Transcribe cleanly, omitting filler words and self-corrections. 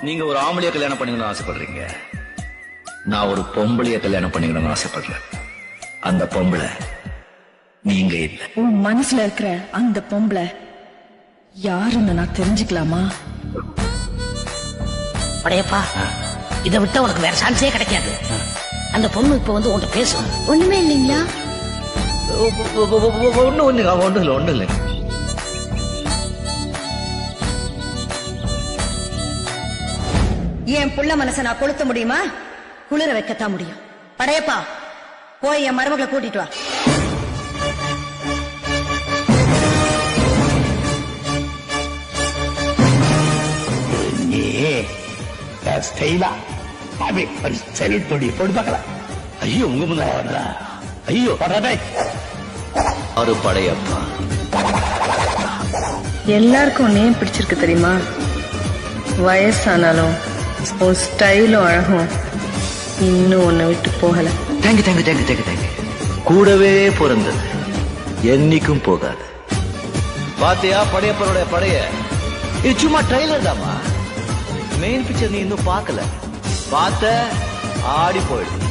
நீங்க ஒரு ஆம்பளைய கல்யாணம் பண்ணிக்கணும்னு ஆசைப்படுறீங்க, நான் ஒரு பொம்பளைய கல்யாணம் பண்ணிக்கணும்னு ஆசைப்படுறேன். அந்த பொம்பளை நீங்க இல்ல. உன் மனசுல இருக்கிற அந்த பொம்பளை யாருன்னு நான் தெரிஞ்சுக்கலாமா? படையப்பா, இதை விட்டா உனக்கு வேற சான்ஸே கிடைக்காது. அந்த பொண்ணு இப்ப வந்து உன்கிட்ட பேசும். ஒண்ணுமே இல்லைங்களா? ஒண்ணு இல்ல. என் புள்ள மனசை நான் கொளுத்த முடியுமா? குளிர வைக்கத்தான் முடியும். படையப்பா, போய் என் மருமகளை கூட்டிட்டு வா. ஐயோ உங்க முன்னாடி ஐயோ ஒரு படையப்பா. எல்லாருக்கும் நேம் பிடிச்சிருக்கு தெரியுமா? வயசானாலும் உன் ஸ்டைலும் அழகும் இன்னும் உன்னை விட்டு போகல. தேங்க்யூ. கூடவே பிறந்தது என்னைக்கும் போகாது. பாத்தியா படையப்பனுடைய படைய? இது சும்மா ட்ரைலர் தாமா. மெயின் பிக்சர் நீ இன்னும் பார்க்கல. பார்த்த ஆடி போயிடு.